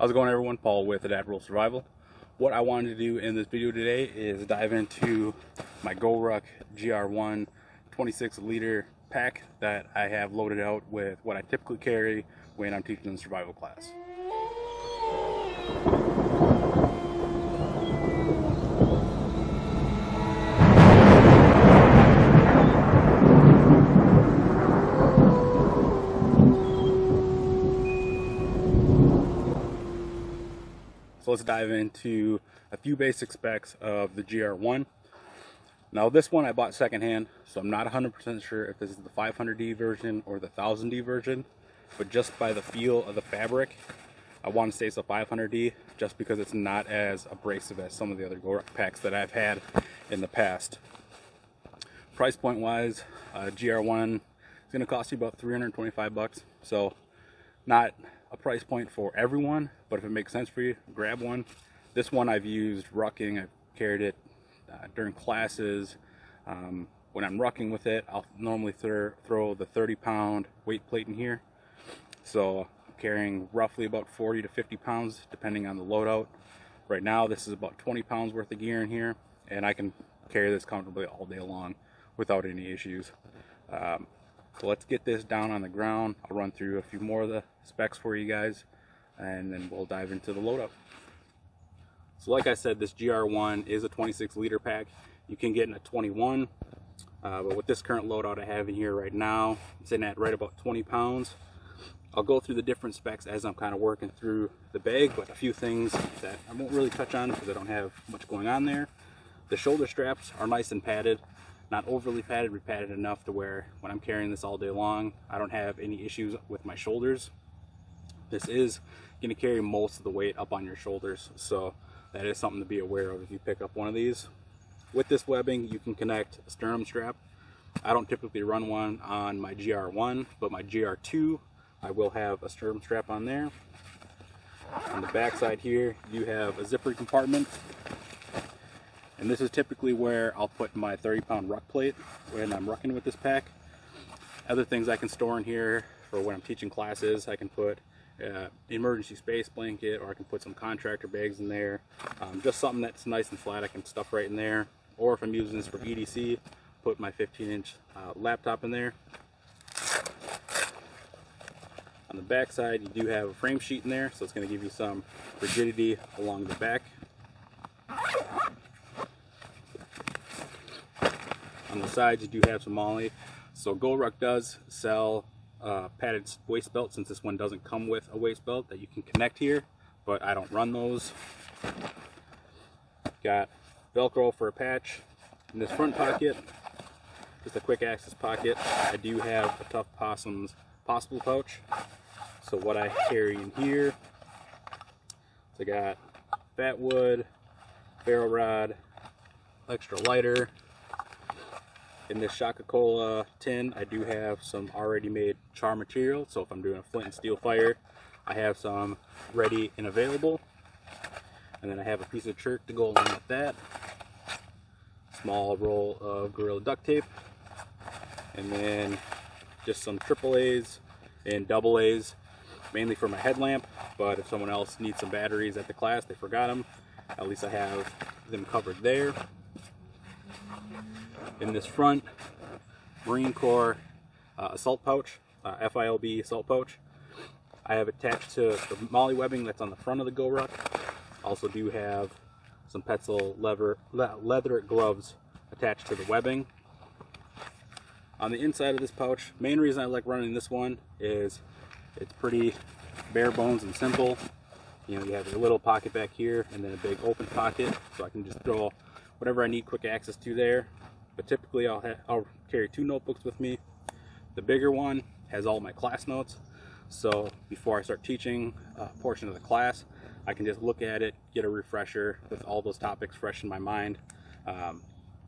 How's it going, everyone? Paul with Adaptable Survival. What I wanted to do in this video today is dive into my GoRuck GR1 26-liter pack that I have loaded out with what I typically carry when I'm teaching in the survival class. So let's dive into a few basic specs of the GR1. Now this one I bought secondhand, so I'm not 100% sure if this is the 500D version or the 1000D version, but just by the feel of the fabric, I want to say it's a 500D just because it's not as abrasive as some of the other GoRuck packs that I've had in the past. Price point wise, GR1 is going to cost you about 325 bucks, so not a price point for everyone, but if it makes sense for you, grab one. This one I've used rucking. I've carried it during classes. When I'm rucking with it, I'll normally throw the 30-pound weight plate in here. So I'm carrying roughly about 40 to 50 pounds depending on the loadout. Right now this is about 20 pounds worth of gear in here, and I can carry this comfortably all day long without any issues. So let's get this down on the ground. I'll run through a few more of the specs for you guys, and then we'll dive into the loadout. So like I said, this GR1 is a 26-liter pack. You can get in a 21, but with this current loadout I have in here right now, it's in at right about 20 pounds. I'll go through the different specs as I'm kind of working through the bag, but a few things that I won't really touch on because I don't have much going on there. The shoulder straps are nice and padded. Not overly padded, but padded enough to where when I'm carrying this all day long, I don't have any issues with my shoulders. This is going to carry most of the weight up on your shoulders, so that is something to be aware of if you pick up one of these. With this webbing, you can connect a sternum strap. I don't typically run one on my GR1, but my GR2, I will have a sternum strap on there. On the back side here, you have a zipper compartment. And this is typically where I'll put my 30-pound ruck plate when I'm rucking with this pack. Other things I can store in here for when I'm teaching classes, I can put emergency space blanket, or I can put some contractor bags in there. Just something that's nice and flat I can stuff right in there. Or if I'm using this for EDC, put my 15-inch laptop in there. On the back side, you do have a frame sheet in there, so it's going to give you some rigidity along the back. On the sides, you do have some MOLLE. So GoRuck does sell padded waist belt, since this one doesn't come with a waist belt that you can connect here, but I don't run those. Got Velcro for a patch. In this front pocket, just a quick access pocket, I do have a Tough Possum's Possible pouch. So what I carry in here, so I got fat wood, ferro rod, extra lighter. In this Shaka-Cola tin, I do have some already made char material, so if I'm doing a flint and steel fire, I have some ready and available. And then I have a piece of chert to go along with that. Small roll of Gorilla duct tape. And then just some AAAs and AA's, mainly for my headlamp, but if someone else needs some batteries at the class, they forgot them, at least I have them covered there. In this front, Marine Corps assault pouch, FILB assault pouch. I have attached to the MOLLE webbing that's on the front of the GoRuck. Also do have some Petzl leather gloves attached to the webbing. On the inside of this pouch, main reason I like running this one is it's pretty bare bones and simple. You know, you have a little pocket back here and then a big open pocket, so I can just throw whatever I need quick access to there. But typically I'll carry 2 notebooks with me. The bigger one has all my class notes, so before I start teaching a portion of the class, I can just look at it, get a refresher with all those topics fresh in my mind.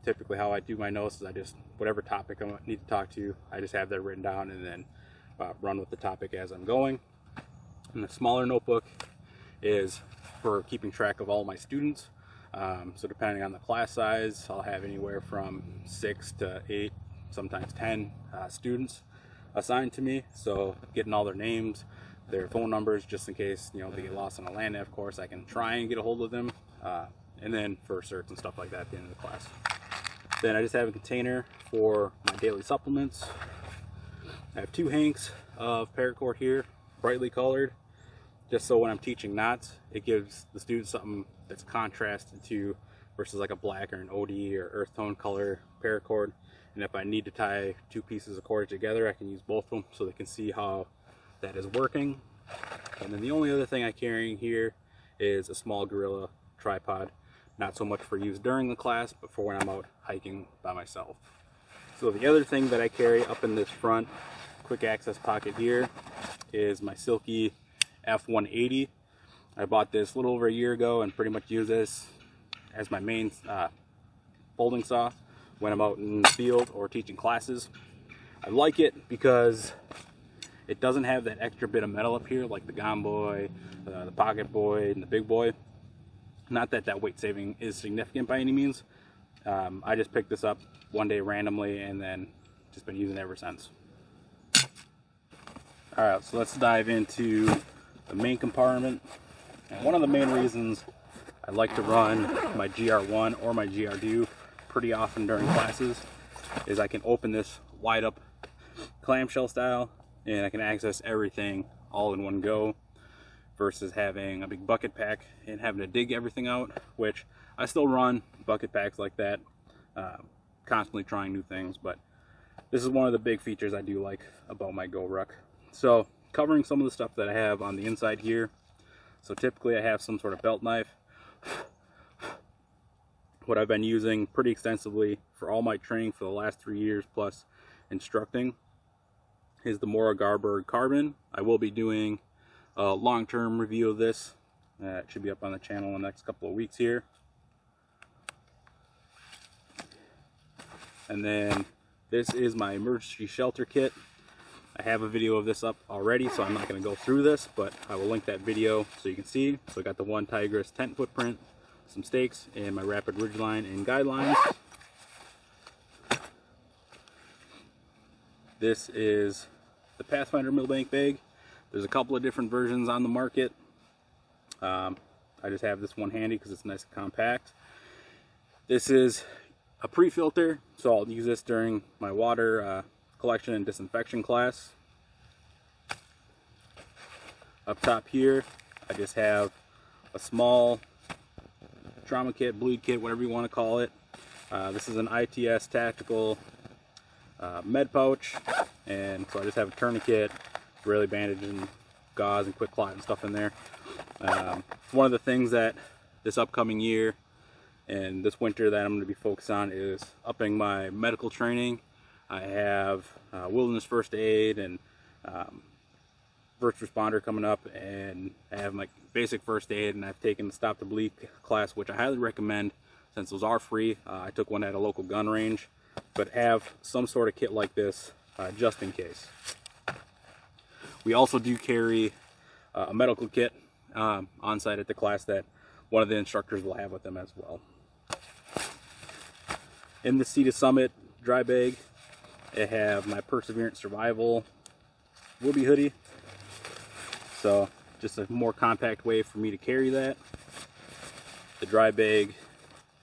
Typically how I do my notes is I just, whatever topic I need to talk to, I just have that written down and then run with the topic as I'm going. And the smaller notebook is for keeping track of all my students. So depending on the class size, I'll have anywhere from 6 to 8, sometimes 10 students assigned to me. So getting all their names, their phone numbers, just in case, you know, they get lost on a land nav course. I can try and get a hold of them, and then for certs and stuff like that at the end of the class. Then I just have a container for my daily supplements. I have 2 hanks of paracord here, brightly colored, just so when I'm teaching knots, it gives the students something that's contrasted to versus like a black or an OD or earth tone color paracord. And if I need to tie 2 pieces of cord together, I can use both of them so they can see how that is working. And then the only other thing I'm carrying here is a small gorilla tripod. Not so much for use during the class, but for when I'm out hiking by myself. So the other thing that I carry up in this front quick access pocket here is my Silky F180. I bought this a little over a year ago and pretty much use this as my main folding saw when I'm out in the field or teaching classes. I like it because it doesn't have that extra bit of metal up here like the Gom Boy, the Pocket Boy, and the Big Boy. Not that that weight saving is significant by any means. I just picked this up one day randomly and then just been using it ever since. Alright, so let's dive into the main compartment. And one of the main reasons I like to run my GR1 or my GR2 pretty often during classes is I can open this wide up clamshell style and I can access everything all in one go, versus having a big bucket pack and having to dig everything out, which I still run bucket packs like that, constantly trying new things, but this is one of the big features I do like about my GoRuck. So covering some of the stuff that I have on the inside here, so typically I have some sort of belt knife. What I've been using pretty extensively for all my training for the last 3 years plus instructing is the Mora Garberg Carbon. I will be doing a long-term review of this. It should be up on the channel in the next couple of weeks here. And then this is my emergency shelter kit. I have a video of this up already, so I'm not going to go through this, but I will link that video so you can see. So I got the one Tigris tent footprint, some stakes, and my rapid ridgeline and guidelines. This is the Pathfinder Millbank Bag. There's a couple of different versions on the market. I just have this one handy because it's nice and compact. This is a pre-filter, so I'll use this during my water collection and disinfection class. Up top here, I just have a small trauma kit, bleed kit, whatever you want to call it. This is an ITS tactical med pouch, and so I just have a tourniquet, really bandage and gauze and quick clot and stuff in there. One of the things that this upcoming year and this winter that I'm going to be focused on is upping my medical training. I have wilderness first aid and first responder coming up, and I have my basic first aid, and I've taken the Stop the Bleed class, which I highly recommend since those are free. I took one at a local gun range, but have some sort of kit like this just in case. We also do carry a medical kit on site at the class that one of the instructors will have with them as well. In the Sea to Summit dry bag, I have my Perseverance Survival Wooby hoodie. So just a more compact way for me to carry that. The dry bag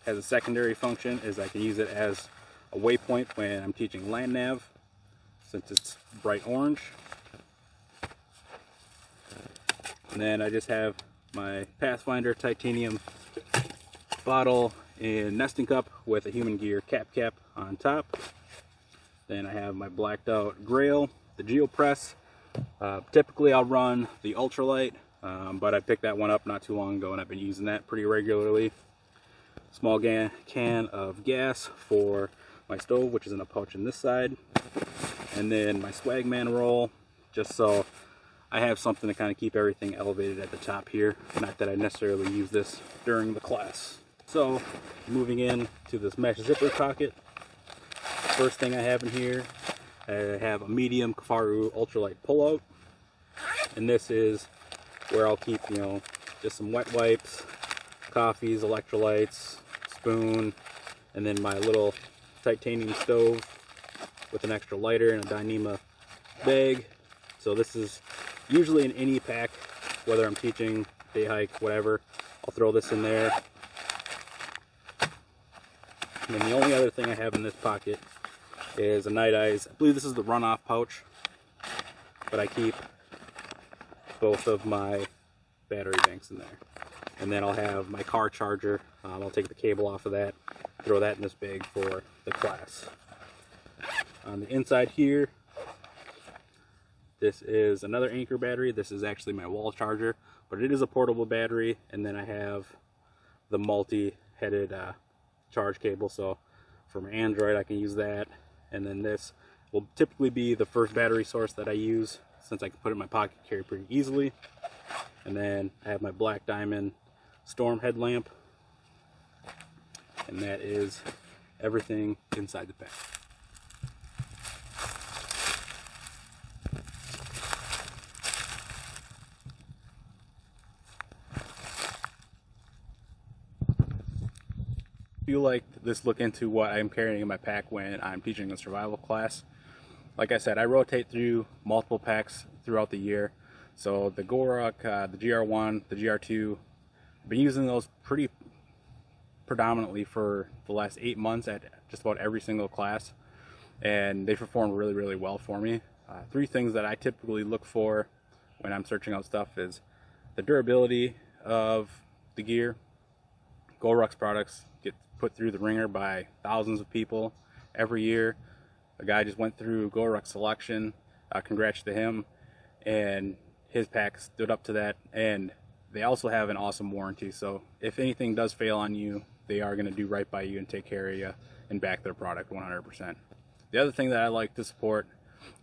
has a secondary function, is I can use it as a waypoint when I'm teaching land nav, since it's bright orange. And then I just have my Pathfinder titanium bottle and nesting cup with a Human Gear cap on top. Then I have my blacked out Grail, the Geopress. Typically I'll run the ultralight, but I picked that one up not too long ago and I've been using that pretty regularly. Small can of gas for my stove, which is in a pouch on this side. And then my Swagman roll, just so I have something to kind of keep everything elevated at the top here. Not that I necessarily use this during the class. So moving in to this mesh zipper pocket, first thing I have in here, I have a medium Kafaru ultralight pullout, and this is where I'll keep, you know, just some wet wipes, coffees, electrolytes, spoon, and then my little titanium stove with an extra lighter and a Dyneema bag. So this is Usually in any pack, whether I'm teaching, day hike, whatever, I'll throw this in there. And then the only other thing I have in this pocket is a Night Eyes. I believe this is the runoff pouch, but I keep both of my battery banks in there. And then I'll have my car charger. I'll take the cable off of that, throw that in this bag for the class. On the inside here, this is another Anchor battery. This is actually my wall charger, but it is a portable battery. And then I have the multi-headed charge cable, so for my Android I can use that. And then this will typically be the first battery source that I use, since I can put it in my pocket, carry pretty easily. And then I have my Black Diamond storm headlamp, and that is everything inside the pack. If you like this look into what I'm carrying in my pack when I'm teaching a survival class, like I said, I rotate through multiple packs throughout the year. So the GoRuck, the GR1, the GR2, I've been using those pretty predominantly for the last 8 months at just about every single class, and they performed really, really well for me. 3 things that I typically look for when I'm searching out stuff is the durability of the gear. GoRuck's products get put through the ringer by thousands of people every year. A guy just went through GoRuck selection, congrats to him, and his pack stood up to that. And they also have an awesome warranty, so if anything does fail on you, they are going to do right by you and take care of you and back their product 100%. The other thing that I like to support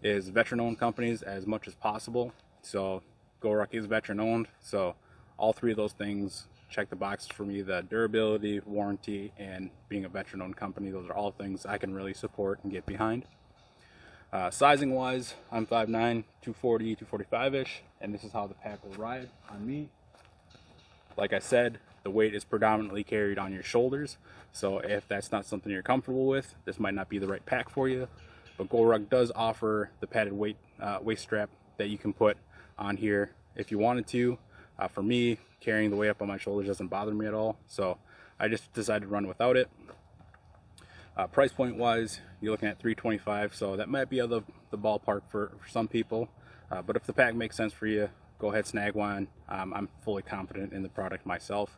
is veteran-owned companies as much as possible. So GoRuck is veteran-owned, so all 3 of those things check the boxes for me: the durability, warranty, and being a veteran-owned company. Those are all things I can really support and get behind. Sizing wise, I'm 5'9", 240, 245-ish, and this is how the pack will ride on me. Like I said, the weight is predominantly carried on your shoulders, so if that's not something you're comfortable with, this might not be the right pack for you. But GoRuck does offer the padded waist strap that you can put on here if you wanted to. For me, carrying the weight up on my shoulders doesn't bother me at all, so I just decided to run without it. Price point wise, you're looking at $325, so that might be out of the ballpark for some people. But if the pack makes sense for you, go ahead, snag one. I'm fully confident in the product myself.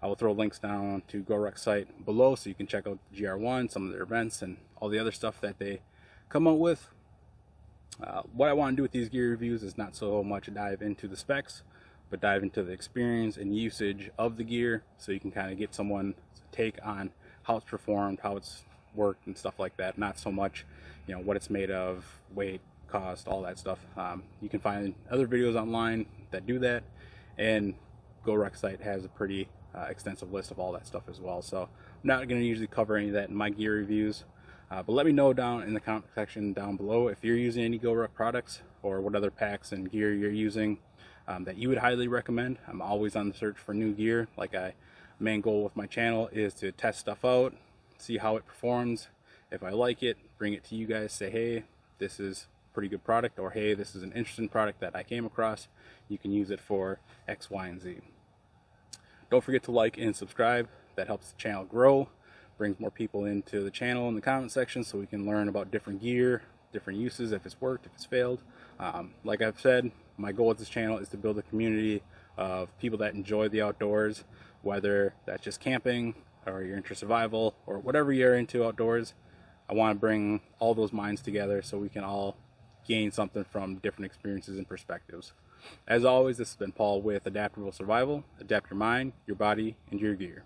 I will throw links down to GoRuck's site below so you can check out the GR1, some of their events, and all the other stuff that they come out with. What I want to do with these gear reviews is not so much dive into the specs, but dive into the experience and usage of the gear, so you can kind of get someone's take on how it's performed, how it's worked, and stuff like that. Not so much, you know, what it's made of, weight, cost, all that stuff. You can find other videos online that do that, and GoRuck's site has a pretty extensive list of all that stuff as well. So I'm not going to usually cover any of that in my gear reviews, but let me know down in the comment section down below if you're using any GoRuck products or what other packs and gear you're using that you would highly recommend. I'm always on the search for new gear. Main goal with my channel is to test stuff out, see how it performs. If I like it, bring it to you guys, say, hey, this is a pretty good product, or hey, this is an interesting product that I came across. You can use it for X, Y, and Z. Don't forget to like and subscribe. That helps the channel grow, brings more people into the channel in the comment section so we can learn about different gear, different uses, if it's worked, if it's failed. Like I've said, my goal with this channel is to build a community of people that enjoy the outdoors, whether that's just camping or you're into survival or whatever you're into outdoors. I want to bring all those minds together so we can all gain something from different experiences and perspectives. As always, this has been Paul with Adaptable Survival. Adapt your mind, your body, and your gear.